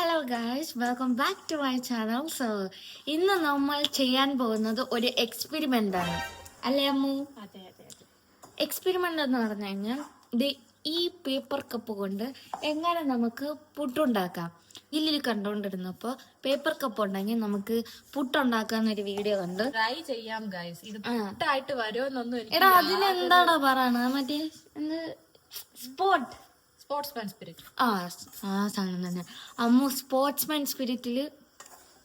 Hello guys, welcome back to my channel. ഇന്ന് നമ്മൾ ചെയ്യാൻ പോകുന്നത് ഒരു എക്സ്പെരിമെന്റ് ആണ്, അല്ലേ അമ്മു? അതെ അതെ അതെ. എക്സ്പെരിമെന്റ് എന്ന് പറഞ്ഞു കഴിഞ്ഞാൽ ഇത് ഈ പേപ്പർ കപ്പ് കൊണ്ട് എങ്ങനെ നമുക്ക് പുട്ടുണ്ടാക്കാം. ഇതിൽ കണ്ടുകൊണ്ടിരുന്നപ്പോൾ പേപ്പർ കപ്പ് ഉണ്ടെങ്കിൽ നമുക്ക് പുട്ടുണ്ടാക്കാന്നൊരു വീഡിയോ കണ്ട് ട്രൈ ചെയ്യാം ഗൈസ്. ഇത് പുട്ടായിട്ട് വരുമെന്നൊന്നും എടാ അതിനെന്താടാ പറയണത്, മറ്റേ സ്പോർട്സ്മാൻ സ്പിരിറ്റ്. ആ സാധനം തന്നെ. അമ്മു സ്പോർട്സ്മാൻ സ്പിരിറ്റില്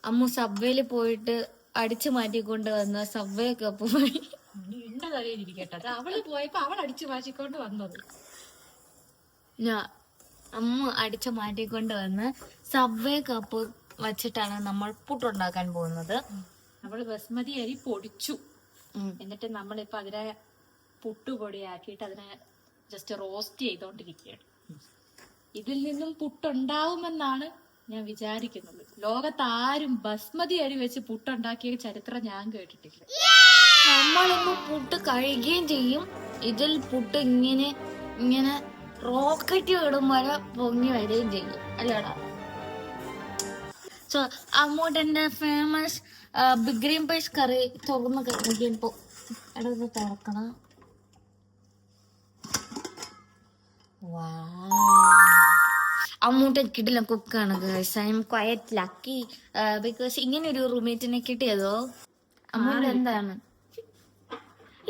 അമ്മു സബ്വേയിൽ പോയിട്ട് അടിച്ചു മാറ്റിക്കൊണ്ട് വന്ന സബ്വേ കപ്പ് പോയി എണ്ണ തലയിലിരിക്കട്ടെ. അവള് പോയപ്പോ അവൾ അടിച്ചു മാറ്റിക്കൊണ്ട് വന്നത്. അമ്മ അടിച്ചു മാറ്റിക്കൊണ്ട് വന്ന് സബ്വേ കപ്പ് വച്ചിട്ടാണ് നമ്മൾ പുട്ടുണ്ടാക്കാൻ പോകുന്നത്. അവള് ബസ്മതി അരി പൊടിച്ചു, എന്നിട്ട് നമ്മളിപ്പോ അതിനെ പുട്ടുപൊടിയാക്കിയിട്ട് അതിനെ ജസ്റ്റ് റോസ്റ്റ് ചെയ്തോണ്ടിരിക്കുകയാണ്. ഇതിൽ നിന്നും പുട്ടുണ്ടാവുമെന്നാണ് ഞാൻ വിചാരിക്കുന്നത്. ലോകത്ത് ആരും ബസ്മതി അരി വെച്ച് പുട്ടുണ്ടാക്കിയ ചരിത്രം ഞാൻ കേട്ടിട്ടില്ല. നമ്മളിപ്പോ പുട്ട് കഴിയുകയും ചെയ്യും. ഇതിൽ പുട്ട് ഇങ്ങനെ ഇങ്ങനെ റോക്കറ്റ് വിടും വരെ പൊങ്ങി വരികയും ചെയ്യും, അല്ലേടാ? സോ അമ്മൂട്ടന്റെ famous big green peas curry തുറന്ന് കഴിക്കുമ്പോ ഇടത് തുറക്കണം. അമ്മൂട്ട കിട്ടില്ല കുക്കാണ് guys. I am quite lucky because ഇങ്ങനെ ഒരു റൂംമേറ്റിനെ കിട്ടിയതോ. അമ്മൂട്ട എന്താണ്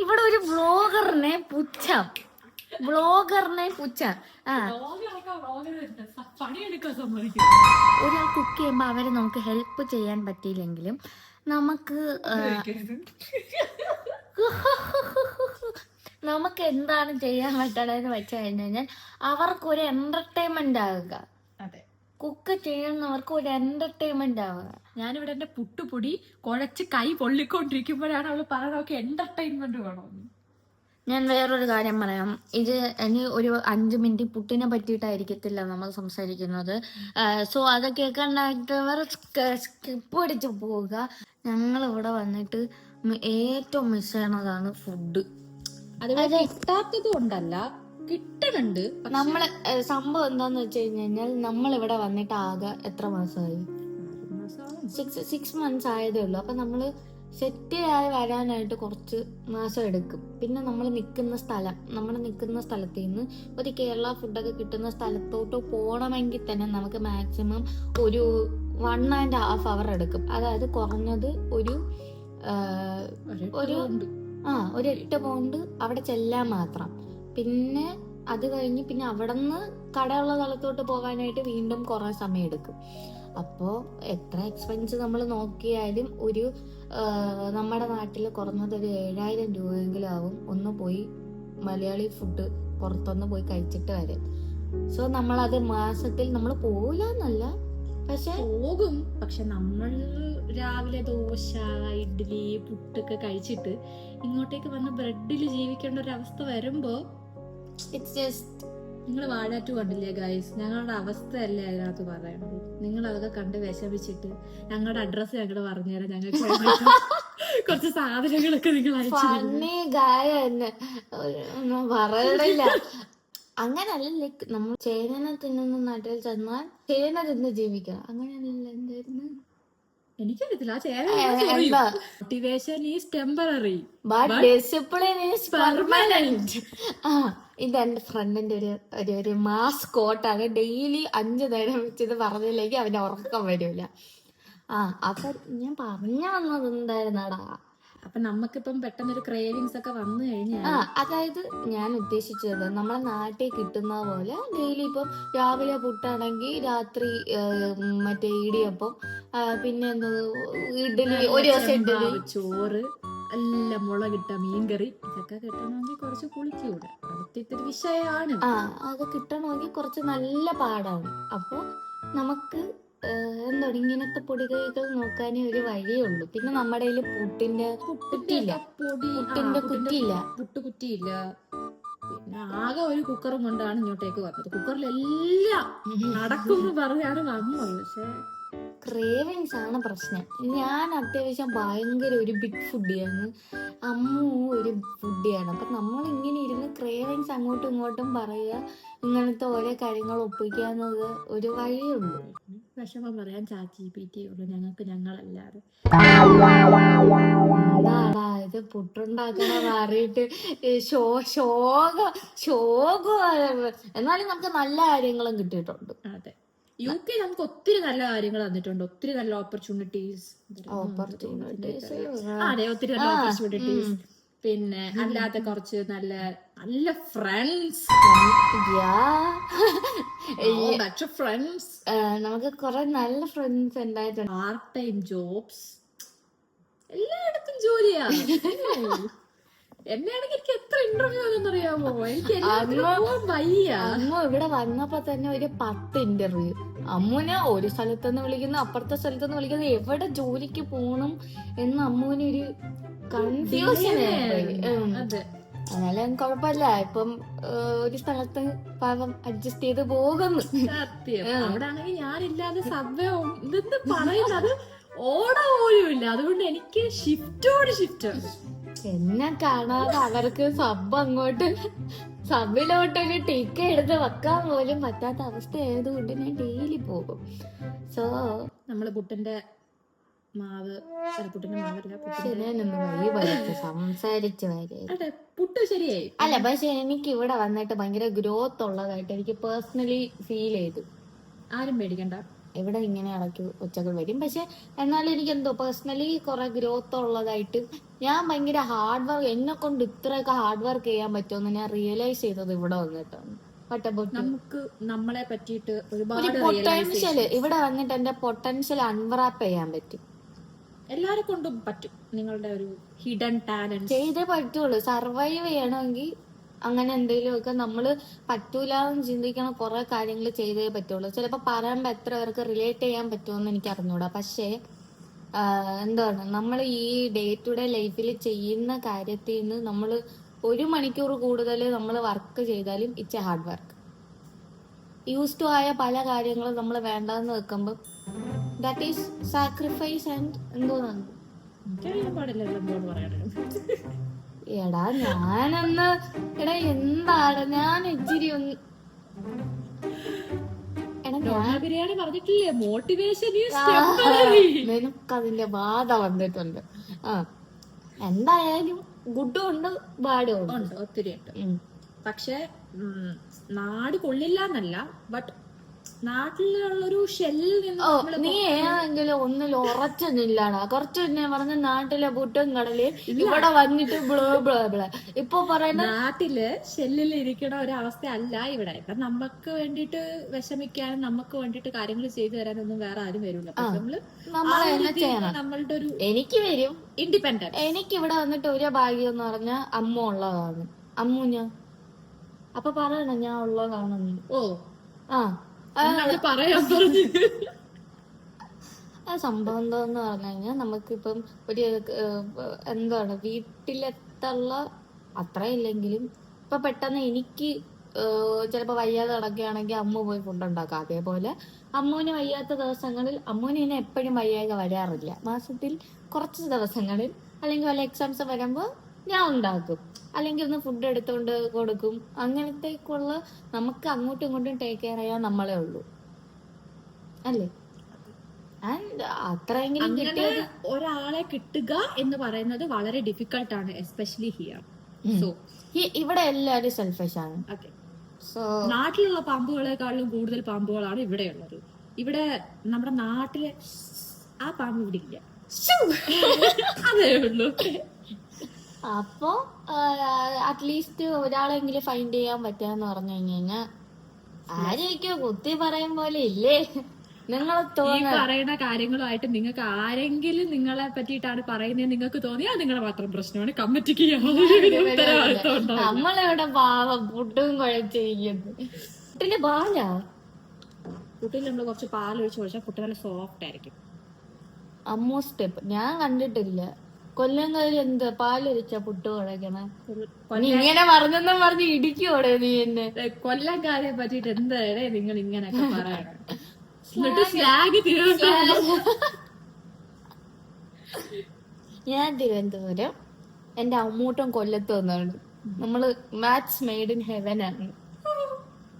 ഇവിടെ ഒരു വ്ളോഗറിനെ പുച്ഛം. ഒരാൾ കുക്ക് ചെയ്യുമ്പോ അവരെ നമുക്ക് ഹെൽപ്പ് ചെയ്യാൻ പറ്റിയില്ലെങ്കിലും നമുക്ക് നമുക്ക് എന്താണ് ചെയ്യാൻ പറ്റണെന്ന് വെച്ച് കഴിഞ്ഞാൽ അവർക്കൊരു എന്റർടൈൻമെന്റ് ആവുക. കുക്ക് ചെയ്യുന്നവർക്ക് ഒരു എന്റർടൈൻമെന്റ് ആവുക. ഞാനിവിടെ എന്റെ പുട്ടുപൊടി കുഴച്ച് കൈ പൊള്ളിക്കൊണ്ടിരിക്കുമ്പോഴാണ് അവള് പറയുന്നത് എന്റർടൈൻമെന്റ് വേണമെന്ന്. ഞാൻ വേറൊരു കാര്യം പറയാം. ഇത് ഇനി ഒരു 5 മിനിറ്റ് പുട്ടിനെ പറ്റിയിട്ടായിരിക്കത്തില്ല നമ്മൾ സംസാരിക്കുന്നത്. സോ അത് കേൾക്കാണ്ടായിട്ടവർ സ്കിപ്പ് അടിച്ചു പോവുക. ഞങ്ങൾ ഇവിടെ വന്നിട്ട് ഏറ്റവും മിസ് ചെയ്യണതാണ് ഫുഡ്. അത് കിട്ടാത്തത് കൊണ്ടല്ല, കിട്ടുന്നുണ്ട്. നമ്മള് സംഭവം എന്താന്ന് വെച്ച് കഴിഞ്ഞാൽ നമ്മളിവിടെ വന്നിട്ട് ആകെ എത്ര മാസമായി? 6 മന്ത്സ് ആയതേ ഉള്ളൂ. അപ്പൊ നമ്മള് സെറ്റ് ആയി വരാനായിട്ട് കുറച്ച് മാസം എടുക്കും. പിന്നെ നമ്മൾ നിൽക്കുന്ന സ്ഥലത്ത് നിന്ന് ഒരു കേരള ഫുഡൊക്കെ കിട്ടുന്ന സ്ഥലത്തോട്ട് പോകണമെങ്കിൽ തന്നെ നമുക്ക് മാക്സിമം ഒരു 1.5 hour എടുക്കും. അതായത് കുറഞ്ഞത് ഒരു 8 പൗണ്ട് അവിടെ ചെല്ലാൻ മാത്രം. പിന്നെ അത് കഴിഞ്ഞ് പിന്നെ അവിടെ നിന്ന് കടയുള്ള സ്ഥലത്തോട്ട് പോകാനായിട്ട് വീണ്ടും കുറെ സമയം എടുക്കും. അപ്പോൾ എത്ര എക്സ്പെൻസ് നമ്മൾ നോക്കിയാലും ഒരു നമ്മുടെ നാട്ടിൽ കുറഞ്ഞത് ഒരു 7,000 രൂപയെങ്കിലും ആവും ഒന്ന് പോയി മലയാളി ഫുഡ് പുറത്തൊന്ന് പോയി കഴിച്ചിട്ട് വരാം. സോ നമ്മളത് മാസത്തിൽ നമ്മൾ പോകില്ല എന്നല്ല, പക്ഷെ പോകും. പക്ഷെ നമ്മൾ രാവിലെ ദോശ, ഇഡ്ഡലി, പുട്ടൊക്കെ കഴിച്ചിട്ട് ഇങ്ങോട്ടേക്ക് വന്ന് ബ്രെഡിൽ ജീവിക്കേണ്ട ഒരു അവസ്ഥ വരുമ്പോ ഇറ്റ്സ് ജസ്റ്റ്. നിങ്ങൾ വാഴാറ്റു കണ്ടില്ലേ ഗൈസ്? ഞങ്ങളുടെ അവസ്ഥയല്ലേ അതിനകത്ത് പറയണത്. നിങ്ങൾ അതൊക്കെ കണ്ട് വിഷമിച്ചിട്ട് ഞങ്ങളുടെ അഡ്രസ്സ് ഞങ്ങൾ പറഞ്ഞുതരാം. ഞങ്ങൾക്ക് കുറച്ച് സാധനങ്ങളൊക്കെ നിങ്ങൾ പറയണില്ല. അങ്ങനല്ല, നമ്മൾ ചേന തിന്നുന്ന നാട്ടിൽ ചെന്നാൽ ചേന തിന്ന് ജീവിക്കണം. അങ്ങനെയല്ല. എന്തായിരുന്നു എനിക്കറിയത്തില്ല. Motivation is temporary but discipline is permanent. ഇത് എന്റെ ഫ്രണ്ടിന്റെ ഒരു മാസ് കോട്ടാണ്. ഡെയിലി 5 നേരം വെച്ചത് പറഞ്ഞില്ലെങ്കിൽ അവന്റെ ഉറക്കം വരില്ല. അപ്പൊ ഞാൻ പറഞ്ഞു വന്നത് എന്തായിരുന്നാടാ? അപ്പൊ നമുക്കിപ്പം പെട്ടെന്നൊരു ക്രേവിങ്സ് ഒക്കെ വന്നു കഴിഞ്ഞാൽ, അതായത് ഞാൻ ഉദ്ദേശിച്ചത് നമ്മളെ നാട്ടിൽ കിട്ടുന്ന പോലെ ഡെയിലി ഇപ്പം രാവിലെ പുട്ടാണെങ്കിൽ രാത്രി മറ്റേ ഇടിയപ്പം, പിന്നെ എന്തോ ഇഡ്ഡലി, ഒരു ദിവസം ഇഡ്ഡലി, ചോറ്, എല്ലാം മുളകിട്ട മീൻകറി, ഇതൊക്കെ കിട്ടണമെങ്കിൽ കുറച്ച് പുളിക്കൂടെ. അടുത്തൊരു വിഷയമാണ്. അത് കിട്ടണമെങ്കിൽ കുറച്ച് നല്ല പാടാണ്. അപ്പൊ നമുക്ക് എന്താണ് ഇങ്ങനത്തെ പൊടികൈകൾ നോക്കാനേ ഒരു വഴിയുള്ളൂ. പിന്നെ നമ്മുടെ കയ്യില് പുട്ടിന്റെ കുറ്റിയില്ല. പിന്നെ ആകെ ഒരു കുക്കറും കൊണ്ടാണ് ഇങ്ങോട്ടേക്ക് വന്നത്. കുക്കറിലെല്ലാം നടക്കുമെന്ന് പറഞ്ഞാണ് വന്നത്. പക്ഷെ ക്രേവിങ്സ് ആണ് പ്രശ്നം. ഞാൻ അത്യാവശ്യം ഭയങ്കര ഒരു ബിഗ് ഫുഡിയാണ്, അമ്മു ഒരു ഫുഡിയാണ്. അപ്പൊ നമ്മൾ ഇങ്ങനെ ഇരുന്ന് ക്രേവിങ്സ് അങ്ങോട്ടും ഇങ്ങോട്ടും പറയുക, ഇങ്ങനത്തെ ഓരോ കാര്യങ്ങൾ ഒപ്പിക്കാന്നത് ഒരു വഴിയുള്ളൂ. വിഷമം പറയാൻ ChatGPT ഉള്ളൂ, ഞങ്ങൾക്ക് ഞങ്ങളല്ലാതെ. എന്താടാ ഇത് പുട്ടുണ്ടാക്കണ മാറിയിട്ട് ശോകം എന്നാലും നമുക്ക് നല്ല കാര്യങ്ങളും കിട്ടിയിട്ടുണ്ട്. അതെ, UK നമുക്ക് ഒത്തിരി നല്ല കാര്യങ്ങൾ തന്നിട്ടുണ്ട്, ഒത്തിരി നല്ല ഓപ്പർച്യൂണിറ്റീസ്. അതെ, ഒത്തിരി നല്ല ഓപ്പർച്യൂണിറ്റീസ്. പിന്നെ അല്ലാത്ത കുറച്ച് നല്ല നല്ല ഫ്രണ്ട്സ്, ഫ്രണ്ട്സ്. നമുക്ക് കുറെ നല്ല ഫ്രണ്ട്സ് ഉണ്ടായിട്ടുണ്ട്. പാർട്ട് ടൈം ജോബ്സ്, എല്ലായിടത്തും ജോലിയാ. എന്നെയാണെങ്കിൽ എനിക്ക് എത്ര ഇന്റർവ്യൂ ആണെന്നറിയാമോ, എനിക്ക് വയ്യ. അമ്മ ഇവിടെ വന്നപ്പോ തന്നെ ഒരു 10 ഇന്റർവ്യൂ. അമ്മൂനെ ഒരു സ്ഥലത്തുനിന്ന് വിളിക്കുന്നു, അപ്പുറത്തെ സ്ഥലത്തുനിന്ന് വിളിക്കുന്നു, എവിടെ ജോലിക്ക് പോകണം എന്ന് അമ്മൂനൊരു കൺഫ്യൂഷൻ. എന്നാലും കുഴപ്പമില്ല, ഇപ്പം ഒരു സ്ഥലത്ത് പാവം അഡ്ജസ്റ്റ് ചെയ്ത് പോകുന്നു. സത്യം, അവിടെ ആണെങ്കിൽ ഞാനില്ലാതെ സബ്വേ ഇതെന്ന് പറയുന്നത് ഓട പോലും ഇല്ല. അതുകൊണ്ട് എനിക്ക് ഷിഫ്റ്റോട് ഷിഫ്റ്റ്. എന്നെ കാണാതെ അവർക്ക് സബിലോട്ടൊരു ടിക്ക എടുത്ത് വെക്കാൻ പോലും പറ്റാത്ത അവസ്ഥ ആയതുകൊണ്ട് ഞാൻ ഡെയിലി പോകും. സോ നമ്മള് പുട്ടിന്റെ മാവ് സംസാരിച്ചു പുട്ട് ശരിയായി. അല്ല, പക്ഷെ എനിക്ക് ഇവിടെ വന്നിട്ട് ഭയങ്കര ഗ്രോത്ത് ഉള്ളതായിട്ട് എനിക്ക് പേഴ്സണലി ഫീൽ ചെയ്തു. ആരും പേടിക്കണ്ട, ഇവിടെ ഇങ്ങനെ ഇടയ്ക്ക് ഉച്ചകൾ വരും. പക്ഷെ എന്നാലും എനിക്ക് എന്തോ പേഴ്സണലി കുറെ ഗ്രോത്ത് ഉള്ളതായിട്ട്, ഞാൻ ഭയങ്കര ഹാർഡ് വർക്ക്, എന്നെ കൊണ്ട് ഇത്രയൊക്കെ ഹാർഡ് വർക്ക് ചെയ്യാൻ പറ്റുമെന്ന് ഞാൻ റിയലൈസ് ചെയ്തത് ഇവിടെ വന്നിട്ടാണ്. നമുക്ക് നമ്മളെ പറ്റിയിട്ട് ഒരുപാട് പൊട്ടൻഷ്യൽ ഇവിടെ വന്നിട്ട് എന്റെ പൊട്ടൻഷ്യൽ അൺവറാപ്പ് ചെയ്യാൻ പറ്റും. എല്ലാരെ കൊണ്ടും പറ്റും. നിങ്ങളുടെ ഒരു ഹിഡൻ ടാലന്റ് ചെയ്തേ പറ്റുള്ളൂ. സർവൈവ് ചെയ്യണമെങ്കിൽ അങ്ങനെ എന്തെങ്കിലുമൊക്കെ നമ്മള് പറ്റൂലെന്ന് ചിന്തിക്കണ കുറെ കാര്യങ്ങൾ ചെയ്തേ പറ്റുള്ളൂ. ചിലപ്പോ പറയുമ്പോ എത്ര പേർക്ക് റിലേറ്റ് ചെയ്യാൻ പറ്റുമെന്ന് എനിക്ക് അറിഞ്ഞൂടാ. പക്ഷേ എന്താണ്, നമ്മൾ ഈ ഡേ ടു ഡേ ലൈഫിൽ ചെയ്യുന്ന കാര്യത്തിൽ നിന്ന് നമ്മൾ 1 മണിക്കൂർ കൂടുതൽ നമ്മൾ വർക്ക് ചെയ്താലും it's a hard work. Use to ആയ പല കാര്യങ്ങളും നമ്മൾ വേണ്ടെന്ന് വെക്കുമ്പോൾ ദാറ്റ് ഈസ് സാക്രിഫൈസ് ആൻഡ് എന്തോന്നാണ്. എടാ ഞാനൊന്ന് എന്താണ് ഞാൻ ഇച്ചിരി ഒന്ന് ബിരിയാണി പറഞ്ഞിട്ടില്ലേ, മോട്ടിവേഷൻ നിനക്കതിന്റെ ബാധ വന്നിട്ടുണ്ട്. എന്തായാലും ഗുഡും ഉണ്ട് ബാഡും ഉണ്ട്, ഒത്തിരി ഉണ്ട്. പക്ഷെ നാട് കൊള്ളില്ല എന്നല്ല, ബട്ട് നാട്ടിലുള്ളൊരു ഷെല്ലിൽ നിന്ന് നീ ഏതെങ്കിലും ഒന്നിൽ ഉറച്ചു നില്ലാടാ. കുറച്ചു പിന്നെ പറഞ്ഞ നാട്ടിലെ പുട്ടും കടല് ഇവിടെ വന്നിട്ട് ഇപ്പൊ പറയുന്ന നാട്ടില് ഷെല്ലിൽ ഇരിക്കണ ഒരവസ്ഥ അല്ല ഇവിടെ. ഇപ്പൊ നമുക്ക് വേണ്ടിട്ട് വിഷമിക്കാനും നമുക്ക് വേണ്ടിട്ട് കാര്യങ്ങൾ ചെയ്തു തരാനൊന്നും വേറെ ആരും വരില്ല. നമ്മളുടെ ഒരു എനിക്ക് വരും ഇൻഡിപെൻഡന്റ്. എനിക്ക് ഇവിടെ വന്നിട്ട് ഒരു ഭാഗ്യം എന്ന് പറഞ്ഞ അമ്മ ഉള്ളതാണ്. അമ്മൂഞ്ഞ അപ്പൊ പറയണം ഞാൻ ഉള്ളതാണെന്ന്. പറയാൻ പറഞ്ഞു. ആ സംഭവം എന്താന്ന് പറഞ്ഞു കഴിഞ്ഞാൽ നമുക്കിപ്പം ഒരു എന്താണ് വീട്ടിലെത്തുള്ള അത്രയില്ലെങ്കിലും ഇപ്പൊ പെട്ടെന്ന് എനിക്ക് ചിലപ്പോ വയ്യാതെ കിടക്കുകയാണെങ്കിൽ അമ്മ പോയി ഫുഡ് ഉണ്ടാക്കാം. അതേപോലെ അമ്മൂന് വയ്യാത്ത ദിവസങ്ങളിൽ അമ്മൂന് ഇങ്ങനെ എപ്പോഴും വയ്യാതെ വരാറില്ല. മാസത്തിൽ കുറച്ച് ദിവസങ്ങളിൽ അല്ലെങ്കിൽ വല്ല എക്സാംസ് വരുമ്പോൾ ഞാൻ ഉണ്ടാക്കും, അല്ലെങ്കിൽ ഒന്ന് ഫുഡ് എടുത്തോണ്ട് കൊടുക്കും. അങ്ങനത്തേക്കുള്ള നമുക്ക് അങ്ങോട്ടും ഇങ്ങോട്ടും ടേക്ക് കെയർ ചെയ്യാൻ നമ്മളെ ഉള്ളൂ അല്ലേ. അത്രയെങ്കിലും ഒരാളെ കിട്ടുക എന്ന് പറയുന്നത് വളരെ ഡിഫിക്കൽട്ട് ആണ്, എസ്പെഷ്യലി ഹിയർ. സോ ഇവിടെ എല്ലാവരും സെൽഫിഷ് ആണ്. സോ നാട്ടിലുള്ള പാമ്പുകളെക്കാളും കൂടുതൽ പാമ്പുകളാണ് ഇവിടെ ഉള്ളത്. ഇവിടെ നമ്മുടെ നാട്ടിലെ ആ പാമ്പ് ഇവിടെ ഇല്ല, അതേ ഉള്ളൂ. അപ്പൊ അറ്റ്ലീസ്റ്റ് ഒരാളെങ്കിലും ഫൈൻഡ് ചെയ്യാൻ പറ്റാന്ന് പറഞ്ഞു കഴിഞ്ഞാൽ ആരെയൊക്കെയോ കുത്തി പറയും പോലെ ഇല്ലേ നിങ്ങൾ പറയുന്ന കാര്യങ്ങളുമായിട്ട് നിങ്ങൾക്ക് ആരെങ്കിലും നിങ്ങളെ പറ്റിയിട്ടാണ് പറയുന്നത് നിങ്ങൾക്ക് തോന്നിയാൽ നിങ്ങളുടെ മാത്രം പ്രശ്നമാണ്. കമ്മിറ്റിക്ക് നമ്മളെവിടെ പാവം പുട്ടും കുഴച്ചിരിക്കുന്നു. പുട്ടിന്റെ പാലാ, പുട്ടിൽ നമ്മൾ കുറച്ച് പാലൊഴിച്ച് കുഴച്ചാൽ പുട്ട് നല്ല സോഫ്റ്റ് ആയിരിക്കും. അമ്മോ സ്റ്റെപ്പ് ഞാൻ കണ്ടിട്ടില്ല. കൊല്ലം കാര്യം എന്താ പാലൊഴിച്ച പുട്ട് കുഴക്കണ ഇങ്ങനെ പറഞ്ഞെന്നും പറഞ്ഞ് ഇടിക്കോടെ നീ എന്നെ. കൊല്ലംകാരെ പറ്റിട്ട് എന്താ നിങ്ങൾ ഇങ്ങനെയൊക്കെ പറയണം. ഞാൻ തിരുവനന്തപുരം, എന്റെ അമ്മൂട്ടം കൊല്ലത്ത് വന്നാണ്. നമ്മള് മാച്ച് മെയ്ഡ് ഇൻ ഹെവൻ ആണ്.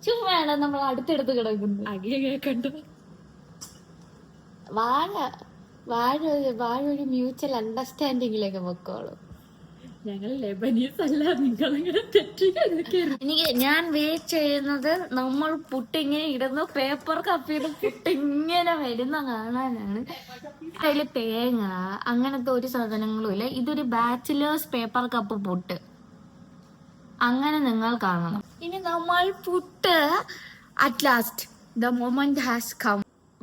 ചുമ്മാണ് നമ്മൾ അടുത്തടുത്ത് കിടക്കുന്നത്. അകിയ കേക്കണ്ട. വാഴ ഒരു മ്യൂച്വൽ അണ്ടർസ്റ്റാൻഡിങ്ങിലേക്ക് പൊക്കോളൂ. ഞങ്ങൾ ലെബനീസ് അല്ല, നിങ്ങളിങ്ങനെ തെറ്റിദ്ധരിക്കരുത്. ഞാൻ വെയിറ്റ് ചെയ്യുന്നത് നമ്മൾ പുട്ടിങ്ങനെ ഇടുന്നു, പേപ്പർ കപ്പിയുടെ പുട്ടിങ്ങനെ വരുന്ന കാണാനാണ്. അതിൽ തേങ്ങ അങ്ങനത്തെ ഒരു സാധനങ്ങളും ഇല്ല. ഇതൊരു ബാച്ചിലേഴ്സ് പേപ്പർ കപ്പ് പുട്ട്, അങ്ങനെ നിങ്ങൾ കാണണം. ഇനി നമ്മൾ put at last the moment has come.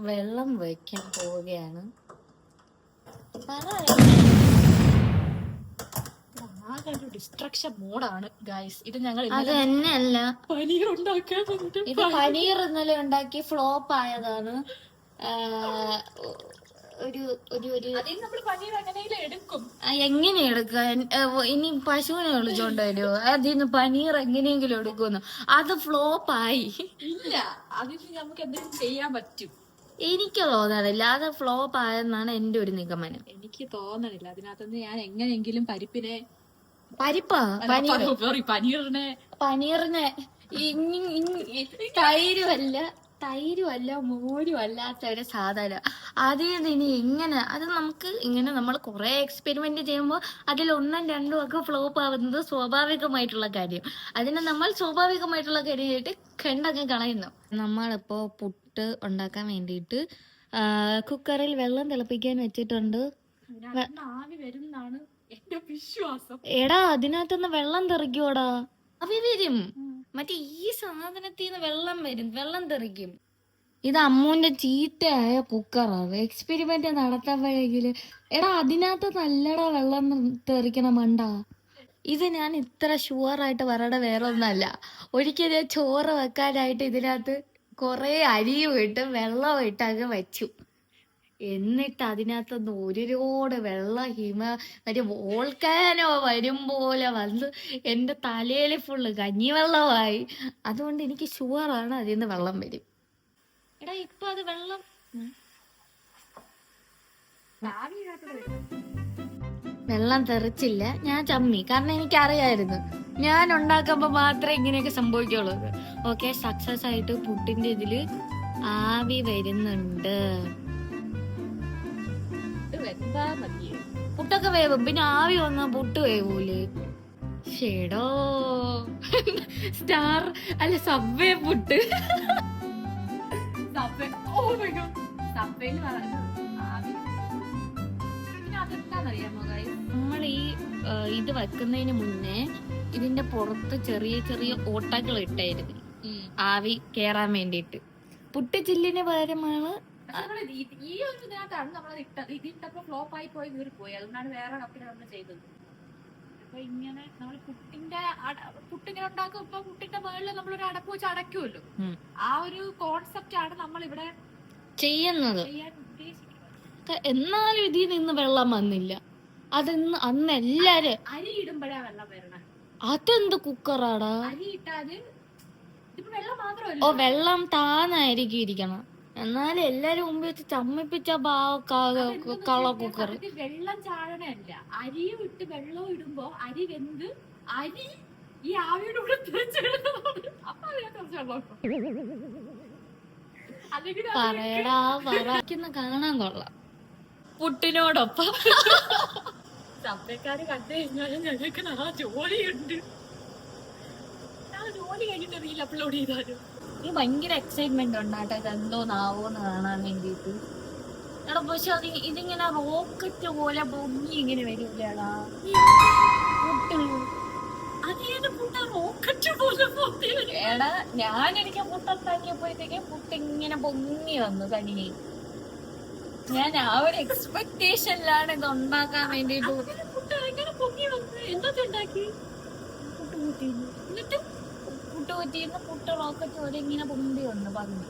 വെള്ളം വയ്ക്കാൻ പോവുകയാണ്. ആകെ ഒരു ഡിസ്ട്രക്ഷൻ മോഡാണ് ഗൈസ്. ഇത് ഞങ്ങൾ അത് തന്നെയല്ല, പനീർ ഉണ്ടാക്കാൻ ഇത് പനീർ ഇന്നലെ ഉണ്ടാക്കി ഫ്ലോപ്പ് ആയതാണ്. എങ്ങനെ എടുക്കാൻ? ഇനി പശുവിനെ വിളിച്ചോണ്ട് വരുമോ? അതിന്ന് പനീർ എങ്ങനെയെങ്കിലും എടുക്കുന്നു. അത് ഫ്ലോപ്പ് ആയി. ഇല്ല, അതിന് നമുക്ക് എന്തെങ്കിലും ചെയ്യാൻ പറ്റും. എനിക്ക് തോന്നണില്ല അത് ഫ്ലോപ്പ് ആയെന്നാണ് എന്റെ ഒരു നിഗമനം. എനിക്ക് തോന്നണില്ല. അതിനകത്തുനിന്ന് ഞാൻ എങ്ങനെയെങ്കിലും പനീറിനെ തൈരുമല്ല മോരും അല്ലാത്ത ഒരു സാധനം അതിൽ നിന്ന് ഇനി എങ്ങനെ അത് നമുക്ക് ഇങ്ങനെ നമ്മൾ കുറെ എക്സ്പെരിമെന്റ് ചെയ്യുമ്പോൾ അതിൽ ഒന്നും രണ്ടും ഒക്കെ ഫ്ലോപ്പ് ആവുന്നത് സ്വാഭാവികമായിട്ടുള്ള കാര്യം. അതിനെ നമ്മൾ സ്വാഭാവികമായിട്ടുള്ള കാര്യമായിട്ട് കണ്ടൊക്കെ കളയുന്നു. നമ്മളിപ്പോ പുട്ട് ഉണ്ടാക്കാൻ വേണ്ടിയിട്ട് കുക്കറിൽ വെള്ളം തിളപ്പിക്കാൻ വെച്ചിട്ടുണ്ട്. ആവി വരുന്നതാണ് എന്റെ വിശ്വാസം. എടാ അതിനകത്തുനിന്ന് വെള്ളം തെറിക്കോടാ? ആവി വരും. മറ്റേ ഈ സാധനത്തിൽ നിന്ന് വെള്ളം തെറിക്കും. ഇത് അമ്മൂന്റെ ചീത്തയായ കുക്കറാണ്. എക്സ്പെരിമെന്റ് നടത്തുമ്പോഴെങ്കില് എടാ അതിനകത്ത് നല്ലടാ വെള്ളം തെറിക്കണ മണ്ടാ. ഇത് ഞാൻ ഇത്ര ഷുവറായിട്ട് പറയണ വേറെ ഒന്നല്ല. ഒരിക്കലും ചോറ് വെക്കാനായിട്ട് ഇതിനകത്ത് കുറെ അരിയും ഇട്ട് വെള്ളം ഇട്ടങ്ങ് വെച്ചു. എന്നിട്ട് അതിനകത്തൊന്ന് ഒരുപാട് വെള്ളം മറ്റേ വോൾക്കാനോ വരും പോലെ വന്ന് എന്റെ തലയില് ഫുള്ള് കഞ്ഞിവെള്ളമായി. അതുകൊണ്ട് എനിക്ക് ഷുവറാണ് അതിൽ നിന്ന് വെള്ളം വരും. എടാ ഇപ്പൊ അത് വെള്ളം തെറിച്ചില്ല. ഞാൻ ചമ്മി, കാരണം എനിക്കറിയായിരുന്നു ഞാൻ ഉണ്ടാക്കുമ്പോ മാത്രമേ ഇങ്ങനെയൊക്കെ സംഭവിക്കുള്ളൂ. ഓക്കെ, സക്സസ് ആയിട്ട് പുട്ടിന്റെ ഇതില് ആവി വരുന്നുണ്ട്. പുട്ടൊക്കെ വേവും, പിന്നെ ആവി വന്നാ പുട്ട് വേവൂലേ? ഷേടോ സ്റ്റാർ അല്ല സബ്വേ പുട്ട്. നമ്മൾ ഈ ഇത് വെക്കുന്നതിന് മുന്നേ ഇതിന്റെ പുറത്ത് ചെറിയ ചെറിയ ഓട്ടകൾ ഇട്ടായിരുന്നു ആവി കേറാൻ വേണ്ടിട്ട്. പുട്ട് ചില്ലിന് പകരമാണ് ഈ ഒരു ഇതിനകത്താണ് നമ്മൾ ഇതിട്ടപ്പോ ഫ്ലോപ്പ് ആയി പോയി വീറിപ്പോയി. അതുകൊണ്ടാണ് വേറെ കപ്പില് നമ്മൾ ചെയ്തത്. അപ്പൊ ഇങ്ങനെ നമ്മൾ പുട്ടിങ്ങനെ ഉണ്ടാക്കും. ഇപ്പൊ പുട്ടിന്റെ മുകളിൽ നമ്മളൊരു അടപ്പ് വെച്ച് അടയ്ക്കുമല്ലോ. ആ ഒരു കോൺസെപ്റ്റ് ആണ് നമ്മൾ ഇവിടെ ചെയ്യുന്നത്. എന്നാലും ഇതിൽ നിന്ന് വെള്ളം വന്നില്ല. അന്ന് എല്ലാരും അരി ഇടുമ്പോഴാ വെള്ളം വരണം. അതെന്ത് കുക്കറാടാ? അരി ഇട്ടാല് ഇപ്പൊ വെള്ളം മാത്രമല്ല, ഓ വെള്ളം താന്നായിരിക്കും ഇരിക്കണം. എന്നാലും എല്ലാരും മുമ്പ് വെച്ച് ചമ്മിപ്പിച്ച കള കുക്കർ. വെള്ളം ചാഴനല്ല, അരിയും ഇട്ട് വെള്ളവും ഇടുമ്പോ അരി വെന്ത് അരി ഈ ആവിയുടെ കൂടെ അപ്പൊ അതിനെ പറയടാ പറക്കുന്ന കാണാൻ കൊള്ളാം. പുട്ടിനോടൊപ്പം സഭ്യക്കാര് കണ്ടു കഴിഞ്ഞാലും ഞങ്ങൾക്ക് ആ ജോലിയുണ്ട്. ആ ജോലി കഴിഞ്ഞിട്ട് റീൽ അപ്ലോഡ് ചെയ്താലും ഭയങ്കര എക്സൈറ്റ്മെന്റ് ഉണ്ടാട്ടെ ഇതെന്തോന്നാവോന്ന് കാണാൻ വേണ്ടിട്ട്. എടാ പക്ഷെ ഇതിങ്ങനെ റോക്കറ്റ് പോലെ പൊങ്ങി ഇങ്ങനെ വരില്ലടാ പുട്ട്. എടാ എനിക്ക് പുട്ടുണ്ടാക്കിയപ്പോഴത്തേക്ക് പുട്ട് ഇങ്ങനെ പൊങ്ങി വന്നു തനിയെ. ഞാൻ ആ ഒരു എക്സ്പെക്ടേഷനിലാണ് ഇത് ഉണ്ടാക്കാൻ വേണ്ടിട്ട്. പുട്ട് കുറ്റിന്ന് പുട്ട് റോക്കറ്റ് പോലെ ഇങ്ങനെ പൊന്തി വന്നു പറഞ്ഞു.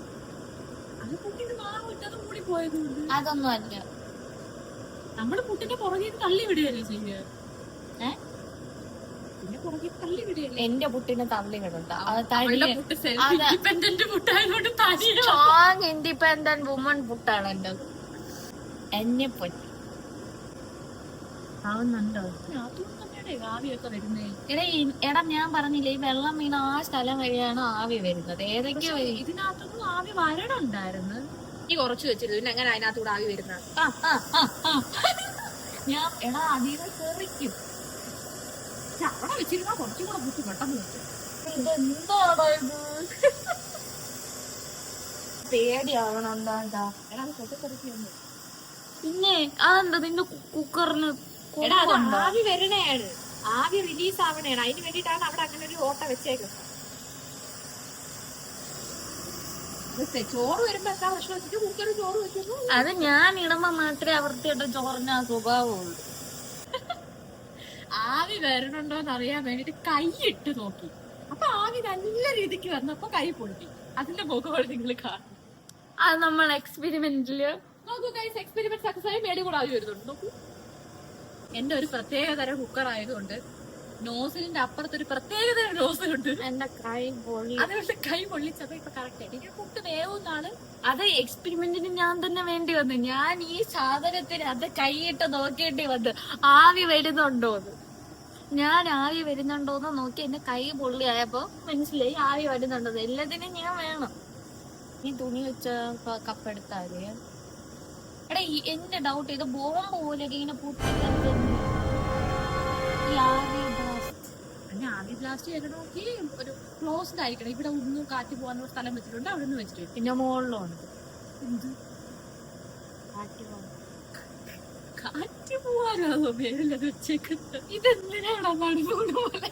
അതൊന്നും അല്ല, നമ്മള് പുട്ടിന്റെ പുറകെ തള്ളി വിടുകയല്ലേ ചെയ്യുക. എന്റെ പുട്ടിന് തള്ളി വിടണ്ട. സ്ട്രോങ് ഇൻഡിപെൻഡന്റ് വുമൺ പുട്ടാണ് എന്റെ. എന്നെ പൊട്ടി ആവുന്നുണ്ടോ? എടാ ഞാൻ പറഞ്ഞില്ലേ ഈ വെള്ളം വീണ ആ സ്ഥലം വഴിയാണ് ആവി വരുന്നത്. ഏതൊക്കെയോ ഇതിനകത്തൊന്നും ആവി വരണുണ്ടായിരുന്നു. ഈ കുറച്ച് വെച്ചിരുന്നു പിന്നെ എങ്ങനെ അതിനകത്തൂടെ ആവി വരുന്നത്? ഞാൻ എടാ അതീവ കേറിക്കും. അവിടെ വെച്ചിരുന്നാ കുറച്ചും കൂടെ ബുദ്ധി പെട്ടെന്ന് വെച്ചു. ഇതെന്താടാ ഇത്? പേടിയാവണം എന്താണ്ടാ. എടാ അത് പൊട്ടിത്തെറിക്കുന്നു. പിന്നെ അതെന്താ നിന്റെ കുക്കറിന് എടാ അത് ആവി വരണയാണ്, ആവി റിലീസ് ആവണയാണ്. അതിന് വേണ്ടിയിട്ടാണ് അവിടെ അങ്ങനെ ഒരു ഓട്ട വെച്ചേക്കുന്നത്. ചോറ് വരുമ്പോ എന്താ പ്രശ്നം വെച്ചിട്ട് കുക്കറിൽ ചോറ് വെക്കുന്നു. അത് ഞാൻ ഇടുമ്പോ മാത്രമേ വൃത്തിയായിട്ട് ചോറിന് ആ സ്വഭാവമുള്ളൂ. ആവി വരണുണ്ടോന്ന് അറിയാൻ വേണ്ടിട്ട് കൈ ഇട്ട് നോക്കി. അപ്പൊ ആവി നല്ല രീതിക്ക് വന്നപ്പോ കൈ പൊട്ടി. അതിന്റെ മുഖമാണ് നിങ്ങൾ കാണും. അത് നമ്മൾ എക്സ്പെരിമെന്റില് നോക്കൂ ഗൈസ്, എക്സ്പെരിമെന്റ് സക്സസ് ആയി മേടി കൂടെ ആവി വരുന്നുണ്ട്. നോക്കൂ, എന്റെ ഒരു പ്രത്യേക തരം കുക്കർ ആയതുകൊണ്ട് നോസിലിന്റെ അപ്പുറത്തൊരു പ്രത്യേക തരം നോസിലുണ്ട്. എന്റെ കൈ പൊള്ളി. അതുകൊണ്ട് കൈ പൊള്ളിച്ചപ്പോ ഇപ്പൊ കറക്റ്റ് ആയിട്ട് എനിക്ക് പുട്ട് വേവുന്നാണ്. അത് എക്സ്പെരിമെന്റിന് ഞാൻ തന്നെ വേണ്ടി വന്നു. ഞാൻ ഈ സാധനത്തിന് അത് കൈയിട്ട് നോക്കേണ്ടി വന്നു ആവി വരുന്നുണ്ടോന്ന്. ഞാൻ ആവി വരുന്നുണ്ടോന്ന് നോക്കി എന്റെ കൈ പൊള്ളിയായപ്പോ മനസ്സിലായി ആവി വരുന്നുണ്ടോ. എല്ലാത്തിനും ഞാൻ വേണം. ഈ തുണി വെച്ച കപ്പെടുത്താല് എടാ എന്റെ ഡൗട്ട് ഇത് ബോംബ് പോലെ ഇങ്ങനെ പൊട്ടിക്കുന്നത് ഈ ആവി ബ്ലാസ്റ്റ്. അങ്ങനെ ആവി ബ്ലാസ്റ്റ് ചെയ്ത് നോക്കി ഒരു ക്ലോസ്ഡ് ആയിരിക്കണം. ഇവിടെ ഒന്നും കാറ്റ് പോകാനുള്ള സ്ഥലം വെച്ചിട്ടുണ്ട്, അവിടെ നിന്ന് വെച്ചിട്ട്. പിന്നെ മുകളിലുണ്ട് എന്ത് കാറ്റ് പോവാനോ പേരിലത് വെച്ചേക്കുന്നത്? ഇതെന്തിനാണ് പോലെ?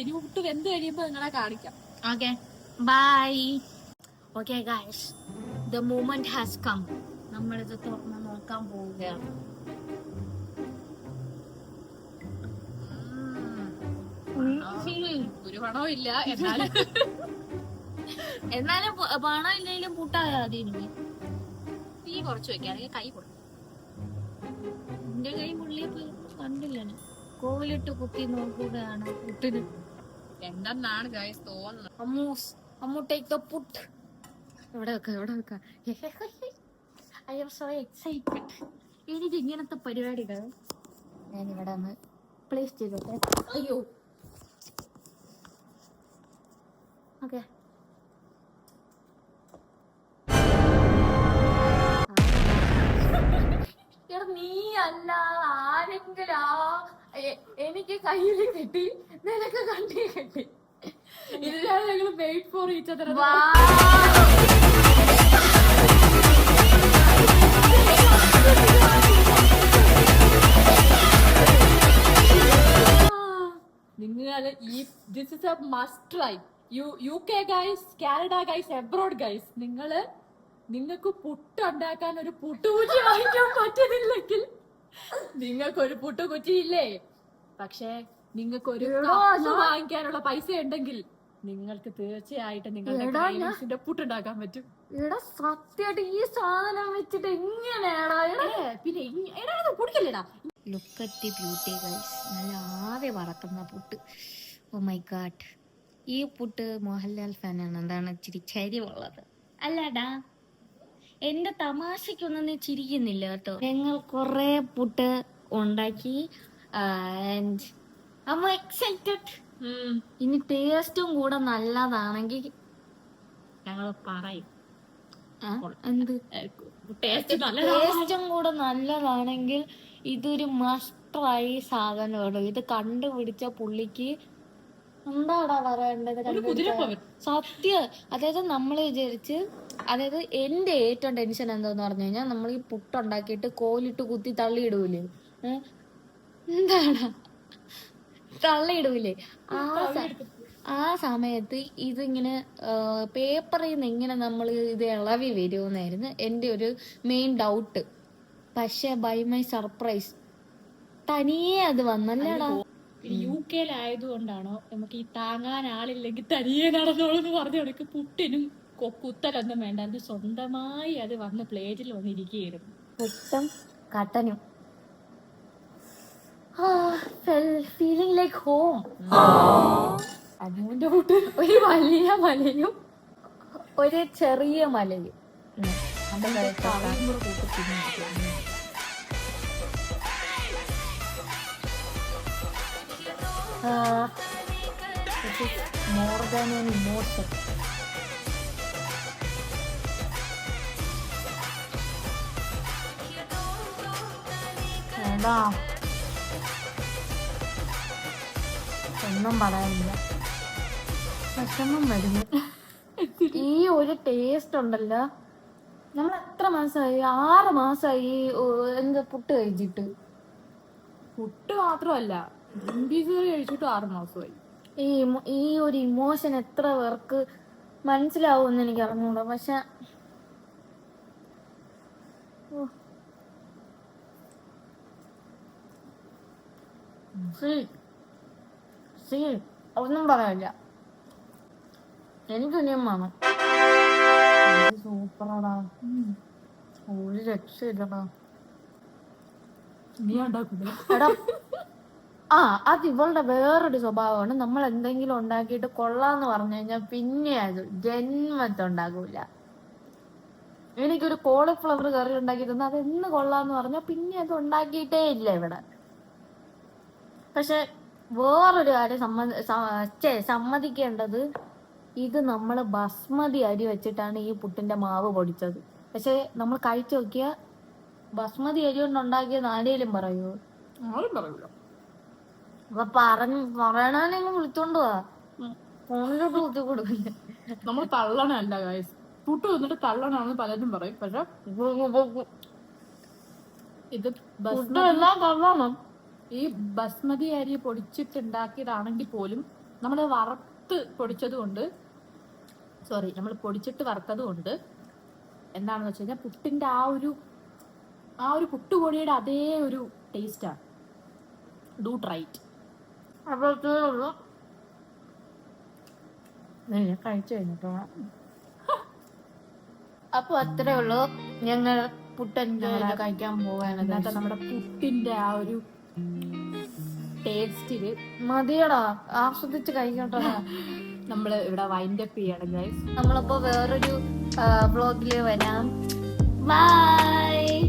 ഇനി പുട്ട് വെന്ത് കഴിയുമ്പോ നിങ്ങളെ കാണിക്കാം. Okay bye. Okay guys, the moment has come. നമ്മളിത് തുറന്ന് നോക്കാൻ പോവുകയാണ്. ഒരു പണവും ഇല്ല, എന്നാലും എന്നാലും പണം ഇല്ലെങ്കിലും പുട്ടായാ മതി. എനിക്ക് തീ കുറച്ച് വെക്കാണെങ്കിൽ കൈ പൊട്ടും. എന്റെ കൈ പുള്ളിയപ്പോ കണ്ടില്ല. കോവിലിട്ട് കുത്തി നോക്കുകയാണ് പുട്ടിന്. എന്തെന്നാണ് ഗൈസ് തോന്നുന്നത്. Ammu take the puttu. ഇവിടെ വെക്കാം. I am so excited. എനിക്ക് ഇങ്ങനത്തെ പരിപാടികൾ ഞാൻ ഇവിടെ ഒന്ന് പ്ലേസ് ചെയ്തോട്ടെ. അയ്യോ ഓക്കെ. നീ അല്ല ആരെങ്കിലും എനിക്ക് കയ്യിൽ കിട്ടി, നിനക്ക് കണ്ടി കിട്ടി. ഇതിലാണ് ഞങ്ങൾ വെയിറ്റ് ഫോർ ഈച്ച് അതർ. നിങ്ങൾ ഈ this is A must try. UK guys, Canada guys, abroad guys, നിങ്ങൾക്ക് പുട്ടുണ്ടാക്കാൻ ഒരു പുട്ടുകുറ്റി വാങ്ങിക്കാൻ പറ്റുന്നില്ലെങ്കിൽ നിങ്ങൾക്കൊരു പുട്ടുകുറ്റി ഇല്ലേ, പക്ഷെ നിങ്ങൾക്ക് ഒരു വാങ്ങിക്കാനുള്ള പൈസ ഉണ്ടെങ്കിൽ നിങ്ങൾക്ക് തീർച്ചയായിട്ടും നിങ്ങളുടെ പുട്ടുണ്ടാക്കാൻ പറ്റും. ഇവിടെ സത്യമായിട്ട് ഈ സാധനം വെച്ചിട്ട് എങ്ങനെയാടാ പിന്നെ കുടിക്കല്ലേടാ. Look at the beauty guys. നല്ല ആവി പറക്കുന്ന പുട്ട്. Oh my God. ഈ പുട്ട് മോഹൻലാൽ ഫാനാണ്, എന്താണ് ഇച്ചിരി ചരിവുള്ളത് അല്ലടാ. എന്റെ തമാശക്കൊന്നും നീ ചിരിക്കുന്നില്ല കേട്ടോ. ഞങ്ങൾ കുറെ പുട്ട് ഉണ്ടാക്കി. എക്സൈറ്റഡ്. ഇനി ടേസ്റ്റും കൂടെ നല്ലതാണെങ്കിൽ ഞങ്ങൾ പറയും. എന്ത് ടേസ്റ്റും കൂടെ നല്ലതാണെങ്കിൽ ഇതൊരു മസ്റ്റായി സാധനമാണ്. ഇത് കണ്ടുപിടിച്ച പുള്ളിക്ക് എന്താടാ പറയേണ്ടത്? സത്യം. അതായത് നമ്മൾ വിചാരിച്ച്, അതായത് എന്റെ ഏറ്റവും ടെൻഷൻ എന്താന്ന് പറഞ്ഞു കഴിഞ്ഞാൽ, നമ്മൾ ഈ പുട്ടുണ്ടാക്കിയിട്ട് കോലിട്ട് കുത്തി തള്ളിയിടൂലേ, എന്താടാ തള്ളിയിടൂലേ, ആ സമയത്ത് ഇതിങ്ങനെ പേപ്പറിൽ നിന്ന് എങ്ങനെ നമ്മൾ ഇത് ഇളവി വരുമെന്നായിരുന്നു എന്റെ ഒരു മെയിൻ ഡൗട്ട്. പക്ഷെ ബൈ മൈ സർപ്രൈസ് തനിയെ അത് വന്നല്ലേടാ. UK ആയതുകൊണ്ടാണോ നമുക്ക് ഈ താങ്ങാൻ ആളില്ലെങ്കിൽ തനിയെ നടന്നോളെന്ന് പറഞ്ഞു കൊടുക്കും. പുട്ടിനും കുത്തലൊന്നും വേണ്ട, അത് സ്വന്തമായി അത് വന്ന് പ്ലേറ്റിൽ വന്നിരിക്കുകയായിരുന്നു. പുട്ടും കട്ടനും ഫീലിംഗ് ലൈക്ക് ഹോം. അതുകൊണ്ട് പുട്ട് ഒരു വലിയ മലയും ഒരു ചെറിയ മലയും. More than an emotion. എന്താ ഒന്നും പറയാനില്ല, വിഷമം വരുന്നു. ഈ ഒരു ടേസ്റ്റ് ഉണ്ടല്ലോ. നമ്മൾ എത്ര മാസമായി? 6 മാസമായി എന്ത് പുട്ട് കഴിച്ചിട്ട്. പുട്ട് മാത്രമല്ല, ബീഫ് കറി കഴിച്ചിട്ട് 6 മാസമായി. ഈ ഒരു ഇമോഷൻ എത്ര പേർക്ക് മനസ്സിലാവുമെന്ന് എനിക്ക് അറിഞ്ഞൂടാ. പക്ഷെ ഒന്നും പറയാനില്ല, എനിക്ക് ഇനിയും വേണം. സൂപ്പറാടാ, ഒരു രക്ഷയില്ലടാ. നീ ഉണ്ടാക്കൂല? എടാ അത് ഇവളുടെ വേറൊരു സ്വഭാവമാണ്. നമ്മൾ എന്തെങ്കിലും ഉണ്ടാക്കിയിട്ട് കൊള്ളാന്ന് പറഞ്ഞു കഴിഞ്ഞാൽ പിന്നെ അത് ജന്മത്തുണ്ടാകൂല. എനിക്കൊരു കോളിഫ്ലവർ കറി ഉണ്ടാക്കി തന്നാൽ അത് എന്ന് കൊള്ളാന്ന് പറഞ്ഞാൽ പിന്നെ അത് ഉണ്ടാക്കിയിട്ടേ ഇല്ല ഇവിടെ. പക്ഷെ വേറൊരു കാര്യം സമ്മതിക്കേണ്ടത്, ഇത് നമ്മൾ ബസ്മതി അരി വെച്ചിട്ടാണ് ഈ പുട്ടിന്റെ മാവ് പൊടിച്ചത്. പക്ഷെ നമ്മൾ കഴിച്ചു നോക്കിയ ബസ്മതി അരി കൊണ്ട് ഉണ്ടാക്കിയത് ആരെങ്കിലും പറയുമോ? ആരും പറയൂല. അപ്പൊ പറയണമെങ്കിൽ വിളിച്ചോണ്ട് പോവാ, ഫോണിലോട്ട് കുത്തി കൊടുക്കില്ല. നമ്മൾ തള്ളണല്ല ഗൈസ്, പുട്ട് വന്നിട്ട് തള്ളണാണെന്ന് പലരും പറയും. പക്ഷെ ഇത് ഈ ബസ്മതി അരി പൊടിച്ചിട്ടുണ്ടാക്കിയതാണെങ്കിൽ പോലും നമ്മൾ വറുത്ത് പൊടിച്ചത് കൊണ്ട്, നമ്മൾ പൊടിച്ചിട്ട് വറുത്തത് കൊണ്ട് എന്താണെന്ന് വെച്ച് കഴിഞ്ഞാൽ പുട്ടിന്റെ ആ ഒരു പുട്ടുപൊടിയുടെ അതേ ഒരു ടേസ്റ്റാണ്. Do trait. കഴിച്ചു കഴിഞ്ഞിട്ടോ. അപ്പൊ അത്രേ ഉള്ളൂ, ഞങ്ങൾ പുട്ടൻ കഴിക്കാൻ പോവാണ്. നമ്മുടെ പുട്ടിന്റെ ആ ഒരു ടേസ്റ്റില് മതിയടാ, ആസ്വദിച്ച് കഴിക്കട്ടോ. നമ്മള് ഇവിടെ വൈൻഡപ്പ് ചെയ്യണം ഗൈസ്. നമ്മളപ്പോ വേറൊരു വ്ലോഗില് വരാം. ബൈ.